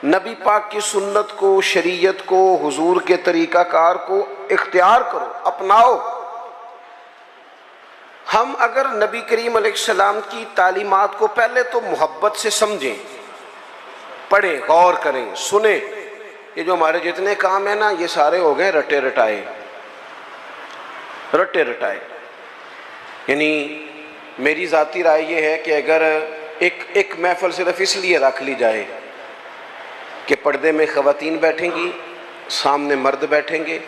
نبی پاک کی سنت کو، شریعت کو، حضور کے طریقہ کار کو اختیار کرو، اپناؤ. ہم اگر نبی کریم علیہ السلام کی تعلیمات کو پہلے تو محبت سے سمجھیں، پڑھیں، غور کریں، سنیں. یہ جو ہمارے جتنے کام ہیں نا یہ سارے ہو گئے رٹے رٹائے. یعنی میری ذاتی رائے یہ ہے کہ اگر ایک محفل صرف اس لیے رکھ لی جائے کہ پردے میں خواتین بیٹھیں گی، سامنے مرد بیٹھیں گے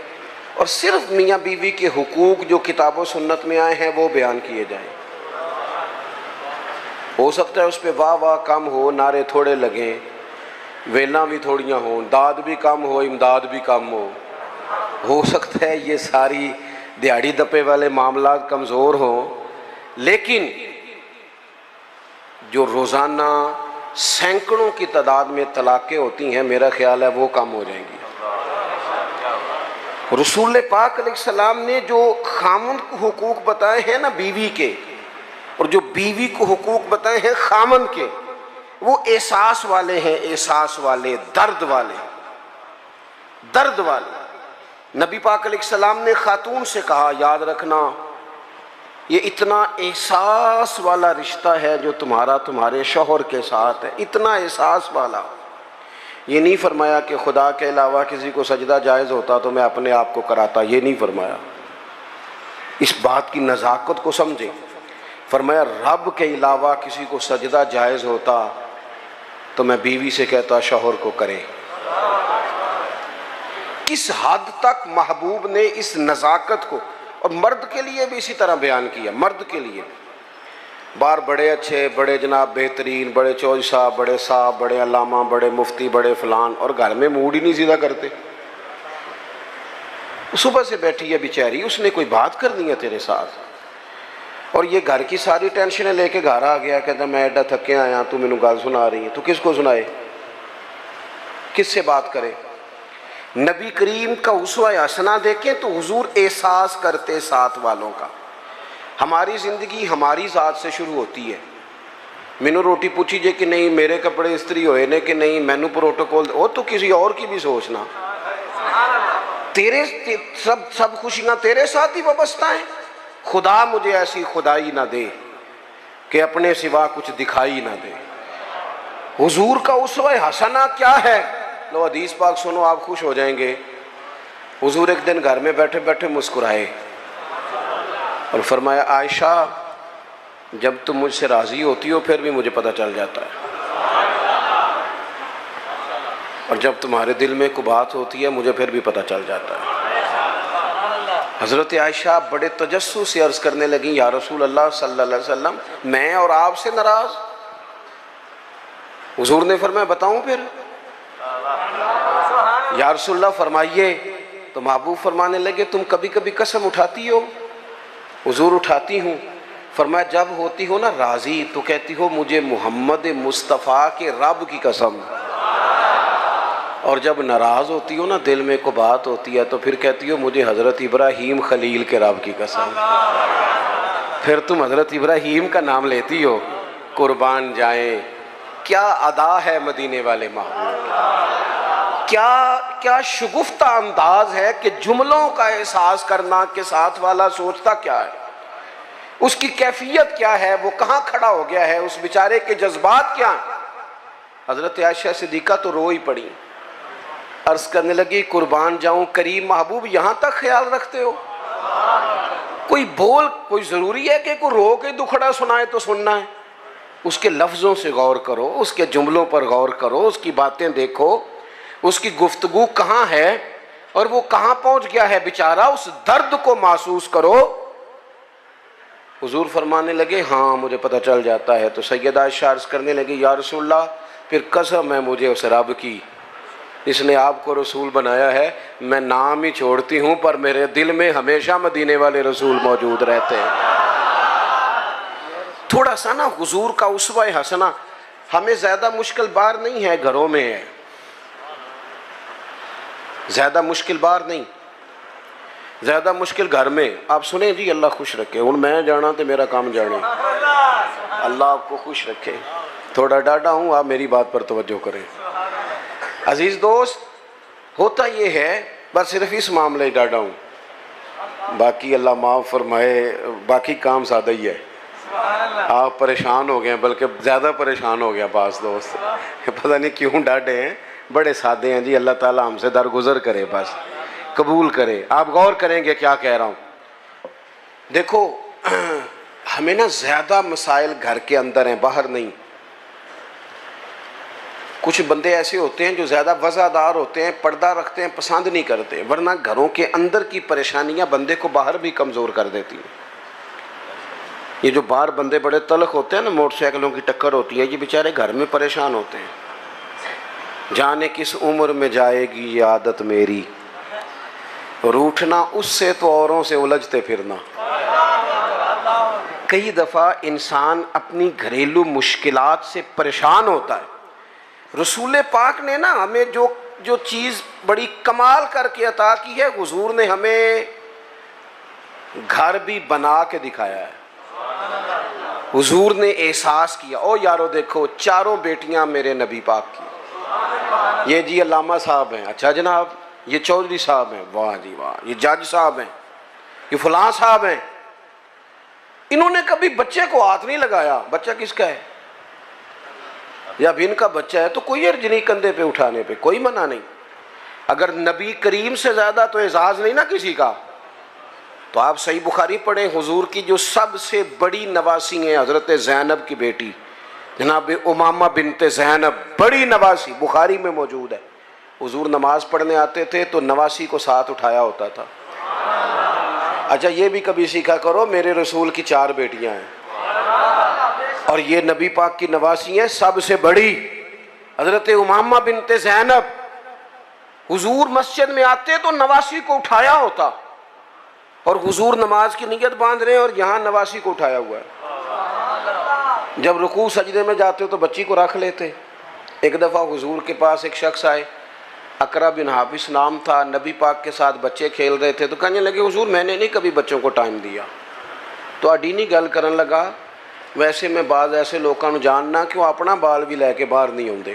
اور صرف میاں بیوی کے حقوق جو کتاب و سنت میں آئے ہیں وہ بیان کیے جائیں. ہو سکتا ہے اس پہ واہ واہ کم ہو، نعرے تھوڑے لگیں، ویلاں بھی تھوڑیاں ہوں، داد بھی کم ہو، امداد بھی کم ہو سکتا ہے یہ ساری دیہڑی دپے والے معاملات کمزور ہوں. لیکن جو روزانہ سینکڑوں کی تعداد میں طلاقیں ہوتی ہیں میرا خیال ہے وہ کم ہو جائیں گی. رسول پاک علیہ السلام نے جو خامند کو حقوق بتائے ہیں نا بیوی کے، اور جو بیوی کو حقوق بتائے ہیں خامند کے، وہ احساس والے ہیں، احساس والے، درد والے. نبی پاک علیہ السلام نے خاتون سے کہا یاد رکھنا یہ اتنا احساس والا رشتہ ہے جو تمہارے شوہر کے ساتھ ہے، اتنا احساس والا. یہ نہیں فرمایا کہ خدا کے علاوہ کسی کو سجدہ جائز ہوتا تو میں اپنے آپ کو کراتا، یہ نہیں فرمایا. اس بات کی نزاکت کو سمجھیں. فرمایا رب کے علاوہ کسی کو سجدہ جائز ہوتا تو میں بیوی سے کہتا شوہر کو کرے. کس حد تک محبوب نے اس نزاکت کو، اور مرد کے لیے بھی اسی طرح بیان کیا. مرد کے لیے بار بڑے اچھے، بڑے جناب بہترین، بڑے چودھری صاحب، بڑے صاحب، بڑے علامہ، بڑے مفتی، بڑے فلان، اور گھر میں موڈ ہی نہیں سیدھا کرتے. صبح سے بیٹھی ہے بیچاری، اس نے کوئی بات کرنی ہے تیرے ساتھ، اور یہ گھر کی ساری ٹینشنیں لے کے گھر آ گیا، کہتا میں ایڈا تھکے آیا، تو مینوں گل سنا رہی ہے. تو کس کو سنائے، کس سے بات کرے؟ نبی کریم کا اسوہ حسنہ دیکھیں تو حضور احساس کرتے ساتھ والوں کا. ہماری زندگی ہماری ذات سے شروع ہوتی ہے. مینوں روٹی پوچھی جے کہ نہیں، میرے کپڑے استری ہوئے نے کہ نہیں، مینوں پروٹوکول وہ تو کسی اور کی بھی سوچنا. تیرے سب خوشیاں تیرے ساتھ ہی وابستہ ہیں. خدا مجھے ایسی خدائی نہ دے کہ اپنے سوا کچھ دکھائی نہ دے. حضور کا اسوہ حسنہ کیا ہے؟ لو حدیث پاک سنو، آپ خوش ہو جائیں گے. حضور ایک دن گھر میں بیٹھے بیٹھے مسکرائے اور فرمایا عائشہ جب تم مجھ سے راضی ہوتی ہو پھر بھی مجھے پتہ چل جاتا ہے. اور جب تمہارے دل میں کوئی بات ہوتی ہے مجھے پھر بھی پتہ چل جاتا ہے۔ حضرت عائشہ بڑے تجسس سے عرض کرنے لگیں یا رسول اللہ صلی اللہ علیہ وسلم میں اور آپ سے ناراض؟ حضور نے فرمایا بتاؤں پھر؟ یا رسول اللہ فرمائیے۔ تو محبوب فرمانے لگے تم کبھی کبھی قسم اٹھاتی ہو؟ حضور اٹھاتی ہوں۔ فرمایا جب ہوتی ہو نا راضی تو کہتی ہو مجھے محمد مصطفیٰ کے رب کی قسم، اور جب ناراض ہوتی ہو نا دل میں کوئی بات ہوتی ہے تو پھر کہتی ہو مجھے حضرت ابراہیم خلیل کے رب کی قسم۔ پھر تم حضرت ابراہیم کا نام لیتی ہو۔ قربان جائیں کیا ادا ہے مدینے والے محبوب، کیا شگفتہ انداز ہے کہ جملوں کا احساس کرنا کہ ساتھ والا سوچتا کیا ہے، اس کی کیفیت کیا ہے، وہ کہاں کھڑا ہو گیا ہے، اس بیچارے کے جذبات کیا ہیں۔ حضرت عائشہ صدیقہ تو رو ہی پڑی، عرض کرنے لگی قربان جاؤں کریم محبوب یہاں تک خیال رکھتے ہو؟ کوئی ضروری ہے کہ کوئی رو کے دکھڑا سنائے تو سننا ہے؟ اس کے لفظوں سے غور کرو، اس کے جملوں پر غور کرو، اس کی باتیں دیکھو، اس کی گفتگو کہاں ہے اور وہ کہاں پہنچ گیا ہے بیچارہ، اس درد کو محسوس کرو۔ حضور فرمانے لگے ہاں مجھے پتہ چل جاتا ہے۔ تو سیدہ عائشہ عرض کرنے لگی یا رسول اللہ پھر قسم ہے مجھے اس رب کی جس نے آپ کو رسول بنایا ہے، میں نام ہی چھوڑتی ہوں پر میرے دل میں ہمیشہ مدینے والے رسول موجود رہتے ہیں۔ تھوڑا سا نا حضور کا اسوہ حسنہ ہمیں زیادہ مشکل بار نہیں ہے، گھروں میں ہے، زیادہ مشکل بار نہیں، زیادہ مشکل گھر میں۔ آپ سنیں جی اللہ خوش رکھے، ہوں میں جانا تو میرا کام جانے، اللہ آپ کو خوش رکھے۔ تھوڑا ڈاڈا ہوں، آپ میری بات پر توجہ کریں۔ عزیز دوست ہوتا یہ ہے، بس صرف اس معاملے ڈاڈا ہوں، باقی اللہ معاف فرمائے، باقی کام سادہ ہی ہے۔ آپ پریشان ہو گئے، بلکہ زیادہ پریشان ہو گیا بعض دوست، پتہ نہیں کیوں ڈاڈے ہیں، بڑے سادے ہیں جی، اللہ تعالیٰ ہم سے درگزر کرے، بس قبول کرے۔ آپ غور کریں گے کیا کہہ رہا ہوں۔ دیکھو ہمیں نا زیادہ مسائل گھر کے اندر ہیں، باہر نہیں۔ کچھ بندے ایسے ہوتے ہیں جو زیادہ وزادار ہوتے ہیں، پردہ رکھتے ہیں، پسند نہیں کرتے، ورنہ گھروں کے اندر کی پریشانیاں بندے کو باہر بھی کمزور کر دیتی ہیں۔ یہ جو باہر بندے بڑے تلخ ہوتے ہیں نا، موٹر سائیکلوں کی ٹکر ہوتی ہے، یہ بیچارے گھر میں پریشان ہوتے ہیں۔ جانے کس عمر میں جائے گی یہ عادت میری، روٹھنا اس سے تو اوروں سے الجھتے پھرنا۔ کئی دفعہ انسان اپنی گھریلو مشکلات سے پریشان ہوتا ہے۔ رسول پاک نے نا ہمیں جو چیز بڑی کمال کر کے عطا کی ہے، حضور نے ہمیں گھر بھی بنا کے دکھایا ہے۔ حضور نے احساس کیا، او یارو دیکھو چاروں بیٹیاں میرے نبی پاک کی، یہ جی علامہ صاحب ہیں، اچھا جناب، یہ چودھری صاحب ہیں، واہ جی واہ، یہ جج صاحب ہیں، یہ فلاں صاحب ہیں۔ انہوں نے کبھی بچے کو ہاتھ نہیں لگایا، بچہ کس کا ہے، یا بن کا بچہ ہے تو کوئی عرض نہیں کندھے پہ اٹھانے پہ، کوئی منع نہیں۔ اگر نبی کریم سے زیادہ تو اعزاز نہیں نا کسی کا، تو آپ صحیح بخاری پڑھیں، حضور کی جو سب سے بڑی نواسی ہیں حضرت زینب کی بیٹی جناب امامہ بنت زینب، بڑی نواسی، بخاری میں موجود ہے۔ حضور نماز پڑھنے آتے تھے تو نواسی کو ساتھ اٹھایا ہوتا تھا۔ اچھا یہ بھی کبھی سیکھا کرو، میرے رسول کی 4 بیٹیاں ہیں اور یہ نبی پاک کی نواسی ہیں سب سے بڑی حضرت امامہ بنت زینب۔ حضور مسجد میں آتے تو نواسی کو اٹھایا ہوتا، اور حضور نماز کی نیت باندھ رہے ہیں اور یہاں نواسی کو اٹھایا ہوا ہے۔ جب رکوع سجدے میں جاتے تو بچی کو رکھ لیتے۔ ایک دفعہ حضور کے پاس ایک شخص آئے، اقرا بن حابس نام تھا، نبی پاک کے ساتھ بچے کھیل رہے تھے، تو کہنے لگے حضور میں نے نہیں کبھی بچوں کو ٹائم دیا۔ تو اڈینی گل کرن لگا، ویسے میں بعض ایسے لوگوں کو جاننا کہ وہ اپنا بال بھی لے کے باہر نہیں آتے،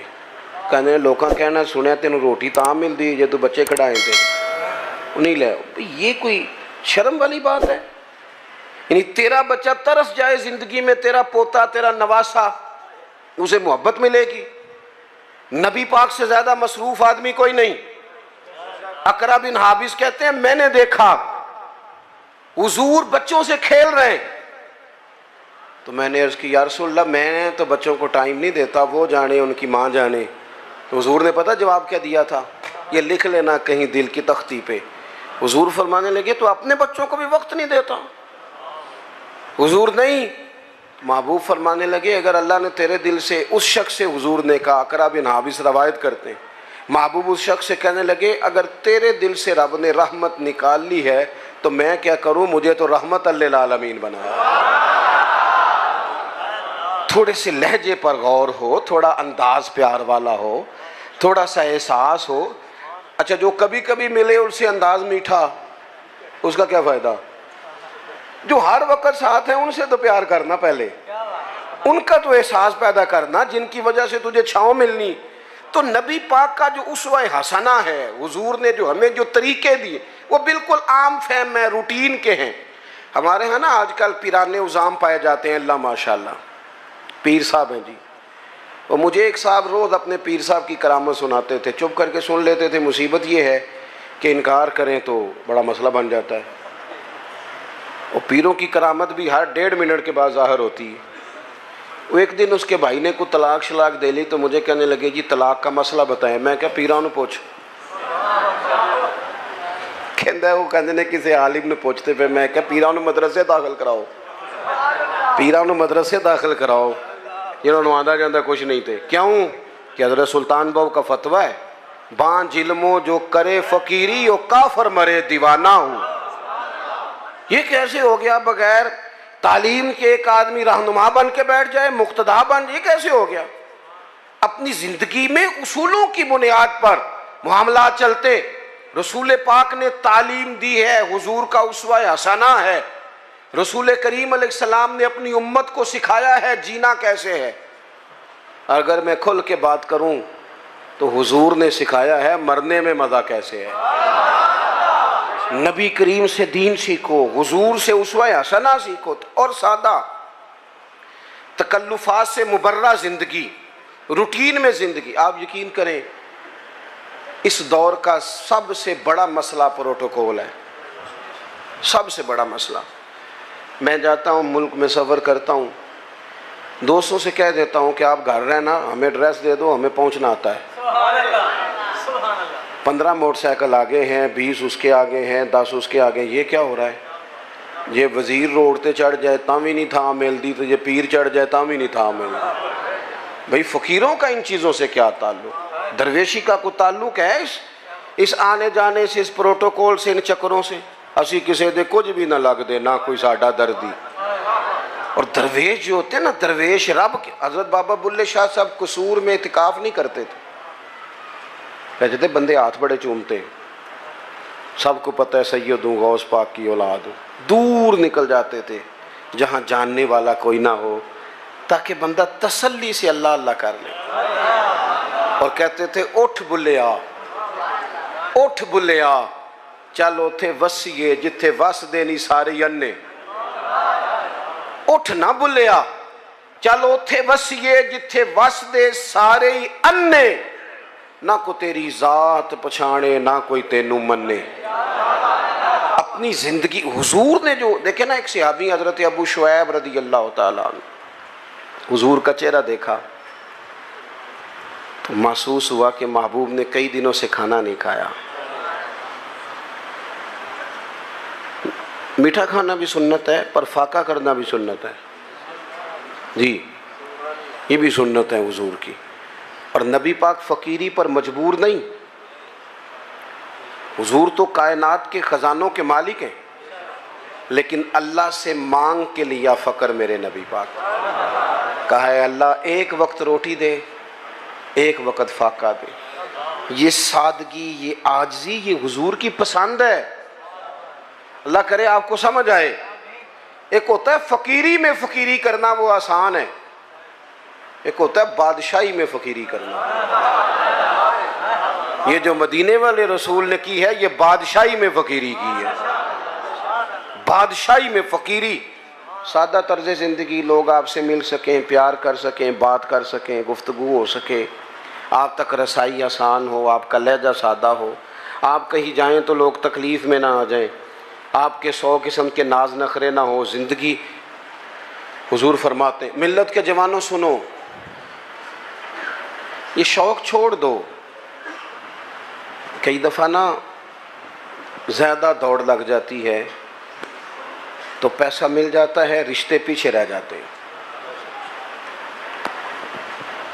کہنے لوگوں کہنا سنیا تینوں روٹی تاں ملتی جے تو بچے کھڑائیں تھے نہیں لے۔ یہ کوئی شرم والی بات ہے؟ یعنی تیرا بچہ ترس جائے زندگی میں، تیرا پوتا، تیرا نواسا، اسے محبت ملے گی؟ نبی پاک سے زیادہ مصروف آدمی کوئی نہیں۔ اقرا بن حابس کہتے ہیں میں نے دیکھا حضور بچوں سے کھیل رہے ہیں، تو میں نے عرض کی یا رسول اللہ میں تو بچوں کو ٹائم نہیں دیتا، وہ جانے ان کی ماں جانے، تو حضور نے پتہ جواب کیا دیا تھا؟ یہ لکھ لینا کہیں دل کی تختی پہ. حضور فرمانے لگے تو اپنے بچوں کو بھی وقت نہیں دیتا. حضور نہیں، محبوب فرمانے لگے اگر اللہ نے تیرے دل سے اس شخص سے، حضور نے کہا، اقرا بن حابس روایت کرتے ہیں، محبوب اس شخص سے کہنے لگے اگر تیرے دل سے رب نے رحمت نکال لی ہے تو میں کیا کروں، مجھے تو رحمت للعالمین بنایا. تھوڑے سے لہجے پر غور ہو، تھوڑا انداز پیار والا ہو، تھوڑا سا احساس ہو. اچھا جو کبھی کبھی ملے ان سے انداز میٹھا، اس کا کیا فائدہ؟ جو ہر وقت ساتھ ہیں ان سے تو پیار کرنا، پہلے ان کا تو احساس پیدا کرنا جن کی وجہ سے تجھے چھاؤں ملنی. تو نبی پاک کا جو اسوہ حسنہ ہے، حضور نے جو ہمیں جو طریقے دیے وہ بالکل عام فہم ہے، روٹین کے ہیں. ہمارے ہاں نا آج کل پیرانے عظام پائے جاتے ہیں، اللہ ماشاءاللہ پیر صاحب ہیں جی. اور مجھے ایک صاحب روز اپنے پیر صاحب کی کرامت سناتے تھے، چپ کر کے سن لیتے تھے. مصیبت یہ ہے کہ انکار کریں تو بڑا مسئلہ بن جاتا ہے. اور پیروں کی کرامت بھی ہر 1.5 منٹ کے بعد ظاہر ہوتی ہے. وہ ایک دن اس کے بھائی نے کوئی طلاق شلاق دے لی تو مجھے کہنے لگے جی طلاق کا مسئلہ بتائیں. میں کیا پیراں نو پوچھ، کہندا ہے وہ کہندے نے کسی عالم نے پوچھتے پہ. میں کیا پیراں نو مدرسے داخل کراؤ، پیراں نو مدرسے داخل کراؤ جنہوں نے آدھا جاندہ کچھ نہیں تھے. کیوں کہ حضرت سلطان بہو کا فتویٰ ہے بان جلموں جو کرے فقیری و کافر مرے دیوانہ ہوں. یہ کیسے ہو گیا بغیر تعلیم کے ایک آدمی رہنما بن کے بیٹھ جائے، مقتدا بن؟ یہ کیسے ہو گیا؟ اپنی زندگی میں اصولوں کی بنیاد پر معاملات چلتے. رسول پاک نے تعلیم دی ہے، حضور کا اسوہ حسنہ ہے. رسول کریم علیہ السلام نے اپنی امت کو سکھایا ہے جینا کیسے ہے. اگر میں کھل کے بات کروں تو حضور نے سکھایا ہے مرنے میں مزہ کیسے ہے. نبی کریم سے دین سیکھو، حضور سے اسوہ حسنہ سیکھو، اور سادہ تکلفات سے مبرہ زندگی، روٹین میں زندگی. آپ یقین کریں اس دور کا سب سے بڑا مسئلہ پروٹوکول ہے، سب سے بڑا مسئلہ. میں جاتا ہوں ملک میں سفر کرتا ہوں، دوستوں سے کہہ دیتا ہوں کہ آپ گھر رہنا، ہمیں ایڈریس دے دو، ہمیں پہنچنا آتا ہے. 15 موٹر سائیکل آگے ہیں، 20 اس کے آگے ہیں، 10 اس کے آگے. یہ کیا ہو رہا ہے؟ یہ وزیر روڈ تے چڑھ جائے تاں بھی نہیں تھا ملتی، تو یہ پیر چڑھ جائے تاں بھی نہیں تھا ملتی. بھئی فقیروں کا ان چیزوں سے کیا تعلق؟ درویشی کا کوئی تعلق ہے اس آنے جانے سے، اس پروٹوکول سے، ان چکروں سے؟ اسی کسی دے کچھ بھی نہ لگ دے، نہ کوئی ساڈا دردی. اور درویش جو ہوتے ہیں نا، درویش رب کے، حضرت بابا بلے شاہ صاحب قصور میں اعتکاف نہیں کرتے تھے. کہتے تھے بندے ہاتھ بڑے چومتے ہیں، سب کو پتہ ہے سید ہوں، غوث پاک کی اولاد ہوں. دور نکل جاتے تھے جہاں جاننے والا کوئی نہ ہو تاکہ بندہ تسلی سے اللہ اللہ کر لے. اور کہتے تھے اٹھ بلیا، اٹھ بلیا، چل اوتھے وسیے جتھے وس دے نہیں سارے انے. اٹھ نہ بلیا، چل اوتھے وسیے جتھے وس دے سارے انے. نہ کو تیری ذات پچھانے، نہ کوئی تینوں منے. اپنی زندگی حضور نے جو دیکھے نا، ایک صحابی حضرت ابو شعیب رضی اللہ تعالیٰ عنہ، حضور کا چہرہ دیکھا تو محسوس ہوا کہ محبوب نے کئی دنوں سے کھانا نہیں کھایا. میٹھا کھانا بھی سنت ہے پر فاقہ کرنا بھی سنت ہے جی، یہ بھی سنت ہے حضور کی. اور نبی پاک فقیری پر مجبور نہیں. حضور تو کائنات کے خزانوں کے مالک ہیں، لیکن اللہ سے مانگ کے لیا فقر میرے نبی پاک. کہا ہے اللہ ایک وقت روٹی دے، ایک وقت فاقہ دے. یہ سادگی، یہ عاجزی، یہ حضور کی پسند ہے. اللہ کرے آپ کو سمجھ آئے. ایک ہوتا ہے فقیری میں فقیری کرنا، وہ آسان ہے. ایک ہوتا ہے بادشاہی میں فقیری کرنا. یہ جو مدینے والے رسول نے کی ہے، یہ بادشاہی میں فقیری کی ہے. بادشاہی میں فقیری. سادہ طرز زندگی، لوگ آپ سے مل سکیں، پیار کر سکیں، بات کر سکیں، گفتگو ہو سکے، آپ تک رسائی آسان ہو، آپ کا لہجہ سادہ ہو، آپ کہیں جائیں تو لوگ تکلیف میں نہ آ جائیں، آپ کے 100 قسم کے ناز نخرے نہ ہو. زندگی حضور فرماتے ہیں، ملت کے جوانوں سنو، یہ شوق چھوڑ دو. کئی دفعہ نا زیادہ دوڑ لگ جاتی ہے تو پیسہ مل جاتا ہے، رشتے پیچھے رہ جاتے ہیں.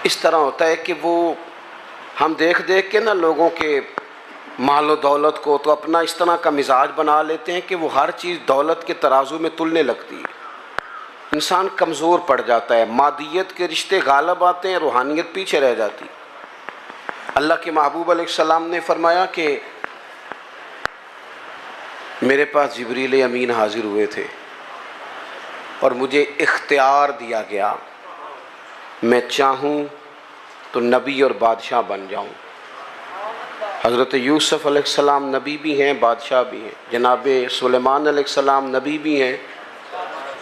اس طرح ہوتا ہے کہ وہ ہم دیکھ کے نا لوگوں کے مال و دولت کو تو اپنا اس طرح کا مزاج بنا لیتے ہیں کہ وہ ہر چیز دولت کے ترازو میں تلنے لگتی ہے. انسان کمزور پڑ جاتا ہے، مادیت کے رشتے غالب آتے ہیں، روحانیت پیچھے رہ جاتی. اللہ کے محبوب علیہ السلام نے فرمایا کہ میرے پاس جبریل امین حاضر ہوئے تھے اور مجھے اختیار دیا گیا، میں چاہوں تو نبی اور بادشاہ بن جاؤں. حضرت یوسف علیہ السلام نبی بھی ہیں، بادشاہ بھی ہیں. جناب سلیمان علیہ السلام نبی بھی ہیں،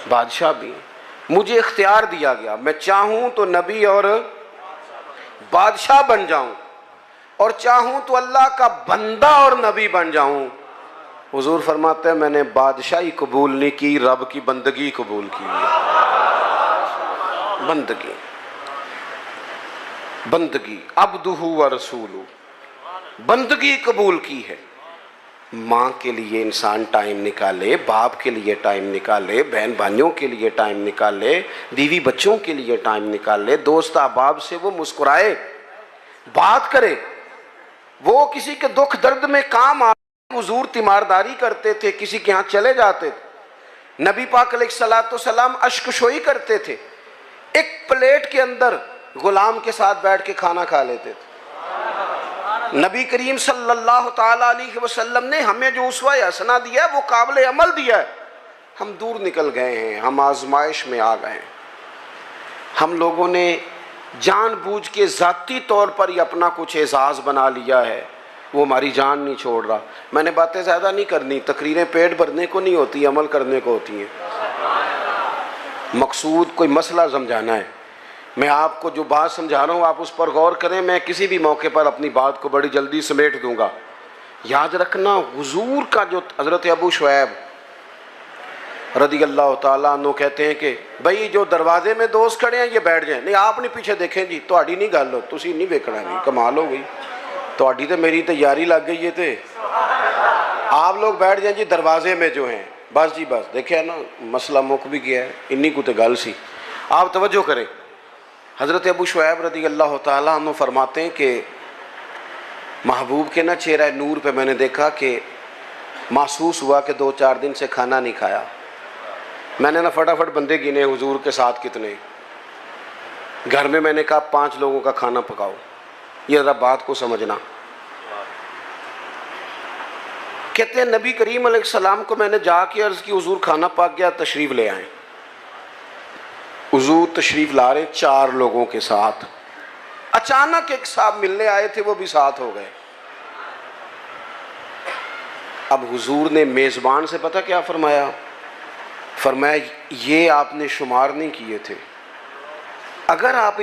بادشاہ بھی ہیں. مجھے اختیار دیا گیا، میں چاہوں تو نبی اور بادشاہ بن جاؤں، اور چاہوں تو اللہ کا بندہ اور نبی بن جاؤں. حضور فرماتے ہیں میں نے بادشاہی قبول نہیں کی، رب کی بندگی قبول کی. بندگی عبدہ و رسولہ، بندگی قبول کی ہے. ماں کے لیے انسان ٹائم نکالے، باپ کے لیے ٹائم نکالے، بہن بھائیوں کے لیے ٹائم نکالے، بیوی بچوں کے لیے ٹائم نکالے، دوست احباب سے وہ مسکرائے، بات کرے، وہ کسی کے دکھ درد میں کام آ. حضور تیمارداری کرتے تھے، کسی کے ہاں چلے جاتے تھے، نبی پاک علیہ الصلوۃ والسلام اشک شوئی کرتے تھے، ایک پلیٹ کے اندر غلام کے ساتھ بیٹھ کے کھانا کھا لیتے تھے. نبی کریم صلی اللہ تعالیٰ علیہ وسلم نے ہمیں جو اسوہ حسنہ دیا ہے وہ قابل عمل دیا ہے. ہم دور نکل گئے ہیں، ہم آزمائش میں آ گئے ہیں. ہم لوگوں نے جان بوجھ کے ذاتی طور پر ہی اپنا کچھ اعزاز بنا لیا ہے، وہ ہماری جان نہیں چھوڑ رہا. میں نے باتیں زیادہ نہیں کرنی، تقریریں پیٹ بھرنے کو نہیں ہوتی، عمل کرنے کو ہوتی ہیں. مقصود کوئی مسئلہ سمجھانا ہے. میں آپ کو جو بات سمجھا رہا ہوں آپ اس پر غور کریں. میں کسی بھی موقع پر اپنی بات کو بڑی جلدی سمیٹ دوں گا. یاد رکھنا حضور کا جو حضرت ابو شعیب رضی اللہ تعالیٰ عنہ کہتے ہیں کہ بھائی جو دروازے میں دوست کھڑے ہیں یہ بیٹھ جائیں. نہیں آپ نہیں پیچھے دیکھیں جی، تہاڈی نہیں گل، تسی نہیں ویکھنا جی، کمال ہو گئی، تہاڈی تے میری تے یاری لگ گئی ہے. تے آپ لوگ بیٹھ جائیں جی دروازے میں جو ہیں. بس جی بس، دیکھیں نا مسئلہ مک بھی گیا ہے، انی کو تے گل سی. آپ توجہ کریں. حضرت ابو شعیب رضی اللہ تعالیٰ عنہ فرماتے ہیں کہ محبوب کے نا چہرہ نور پہ میں نے دیکھا کہ محسوس ہوا کہ 2-4 دن سے کھانا نہیں کھایا. میں نے نا فٹافٹ بندے گنے حضور کے ساتھ کتنے. گھر میں میں نے کہا 5 لوگوں کا کھانا پکاؤ. یہ ذرا بات کو سمجھنا. کہتے ہیں نبی کریم علیہ السلام کو میں نے جا کے عرض کی حضور کھانا پک گیا، تشریف لے آئیں. حضور تشریف لا رہے 4 لوگوں کے ساتھ. اچانک ایک صاحب ملنے آئے تھے، وہ بھی ساتھ ہو گئے. اب حضور نے میزبان سے پتہ کیا فرمایا؟ فرمایا یہ آپ نے شمار نہیں کیے تھے، اگر آپ